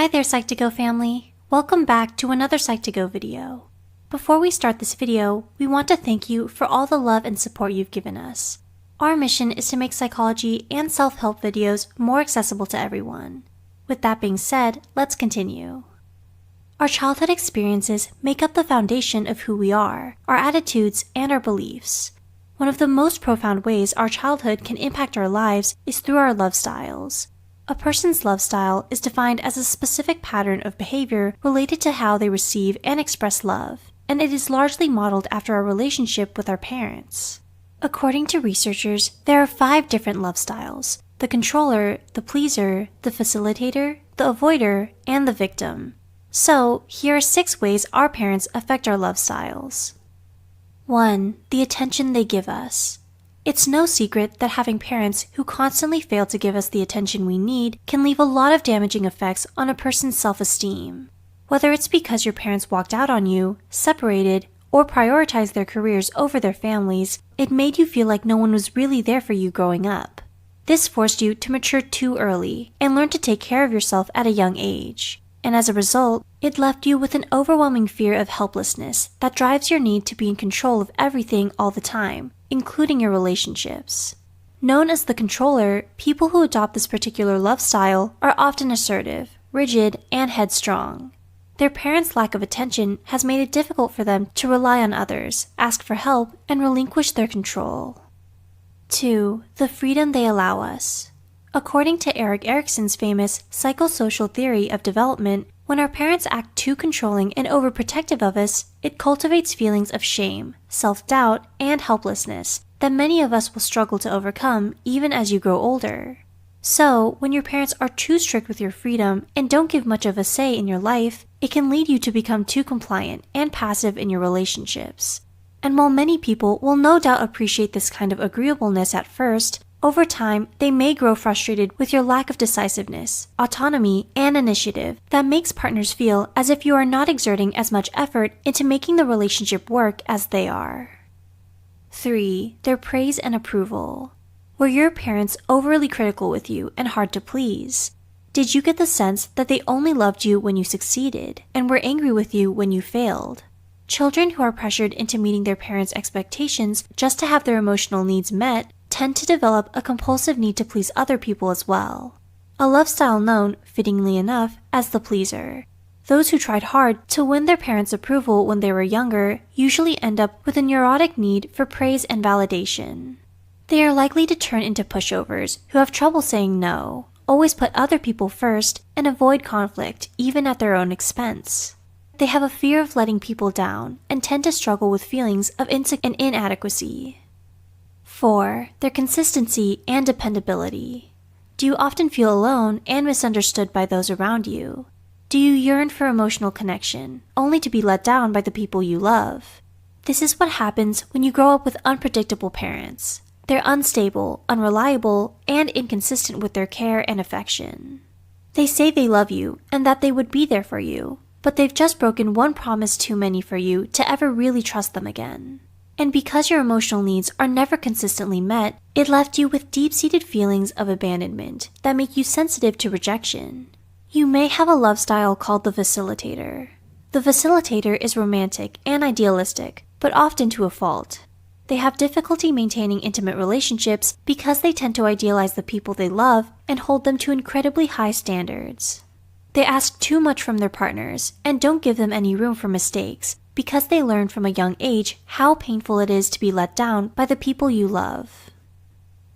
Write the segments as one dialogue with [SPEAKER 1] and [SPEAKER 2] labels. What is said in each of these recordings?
[SPEAKER 1] Hi there Psych2Go family! Welcome back to another Psych2Go video. Before we start this video, we want to thank you for all the love and support you've given us. Our mission is to make psychology and self-help videos more accessible to everyone. With that being said, let's continue. Our childhood experiences make up the foundation of who we are, our attitudes, and our beliefs. One of the most profound ways our childhood can impact our lives is through our love styles. A person's love style is defined as a specific pattern of behavior related to how they receive and express love, and it is largely modeled after our relationship with our parents. According to researchers, there are 5 different love styles: the controller, the pleaser, the facilitator, the avoider, and the victim. So, here are 6 ways our parents affect our love styles. 1. The attention they give us. It's no secret that having parents who constantly fail to give us the attention we need can leave a lot of damaging effects on a person's self-esteem. Whether it's because your parents walked out on you, separated, or prioritized their careers over their families, it made you feel like no one was really there for you growing up. This forced you to mature too early and learn to take care of yourself at a young age. And as a result, it left you with an overwhelming fear of helplessness that drives your need to be in control of everything all the time, including your relationships. Known as the controller, people who adopt this particular love style are often assertive, rigid, and headstrong. Their parents' lack of attention has made it difficult for them to rely on others, ask for help, and relinquish their control. 2. The freedom they allow us. According to Erik Erikson's famous psychosocial theory of development, when our parents act too controlling and overprotective of us, it cultivates feelings of shame, self-doubt, and helplessness that many of us will struggle to overcome even as you grow older. So, when your parents are too strict with your freedom and don't give much of a say in your life, it can lead you to become too compliant and passive in your relationships. And while many people will no doubt appreciate this kind of agreeableness at first, over time, they may grow frustrated with your lack of decisiveness, autonomy, and initiative that makes partners feel as if you are not exerting as much effort into making the relationship work as they are. 3. Their praise and approval. Were your parents overly critical with you and hard to please? Did you get the sense that they only loved you when you succeeded and were angry with you when you failed? Children who are pressured into meeting their parents' expectations just to have their emotional needs met tend to develop a compulsive need to please other people as well. A love style known, fittingly enough, as the pleaser. Those who tried hard to win their parents' approval when they were younger usually end up with a neurotic need for praise and validation. They are likely to turn into pushovers who have trouble saying no, always put other people first, and avoid conflict even at their own expense. They have a fear of letting people down and tend to struggle with feelings of inadequacy. 4. Their consistency and dependability. Do you often feel alone and misunderstood by those around you? Do you yearn for emotional connection, only to be let down by the people you love? This is what happens when you grow up with unpredictable parents. They're unstable, unreliable, and inconsistent with their care and affection. They say they love you and that they would be there for you, but they've just broken one promise too many for you to ever really trust them again. And because your emotional needs are never consistently met, it left you with deep-seated feelings of abandonment that make you sensitive to rejection. You may have a love style called the facilitator. The facilitator is romantic and idealistic, but often to a fault. They have difficulty maintaining intimate relationships because they tend to idealize the people they love and hold them to incredibly high standards. They ask too much from their partners and don't give them any room for mistakes, because they learn from a young age how painful it is to be let down by the people you love.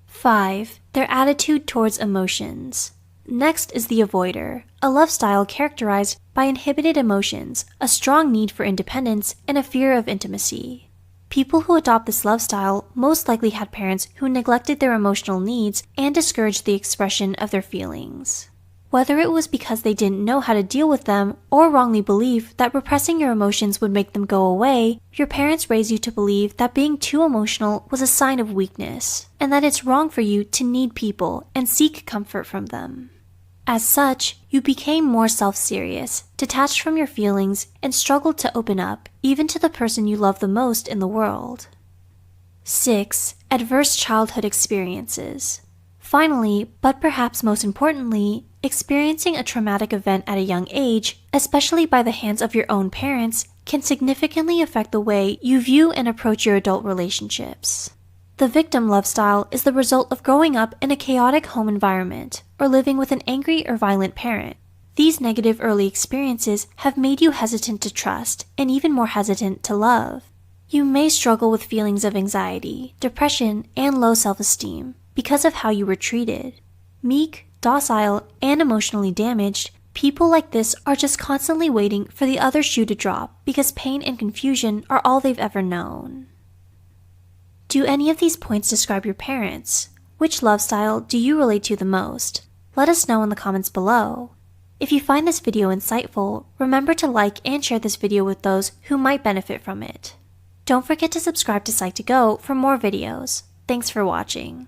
[SPEAKER 1] 5. Their attitude towards emotions. Next is the avoider, a love style characterized by inhibited emotions, a strong need for independence, and a fear of intimacy. People who adopt this love style most likely had parents who neglected their emotional needs and discouraged the expression of their feelings. Whether it was because they didn't know how to deal with them or wrongly believed that repressing your emotions would make them go away, your parents raised you to believe that being too emotional was a sign of weakness, and that it's wrong for you to need people and seek comfort from them. As such, you became more self-serious, detached from your feelings, and struggled to open up, even to the person you love the most in the world. 6. Adverse childhood experiences. Finally, but perhaps most importantly, Experiencing a traumatic event at a young age, especially by the hands of your own parents, can significantly affect the way you view and approach your adult relationships. The victim love style is the result of growing up in a chaotic home environment or living with an angry or violent parent. These negative early experiences have made you hesitant to trust and even more hesitant to love. You may struggle with feelings of anxiety, depression, and low self-esteem because of how you were treated. Meek, docile, and emotionally damaged, people like this are just constantly waiting for the other shoe to drop because pain and confusion are all they've ever known. Do any of these points describe your parents? Which love style do you relate to the most? Let us know in the comments below. If you find this video insightful, remember to like and share this video with those who might benefit from it. Don't forget to subscribe to Psych2Go for more videos. Thanks for watching.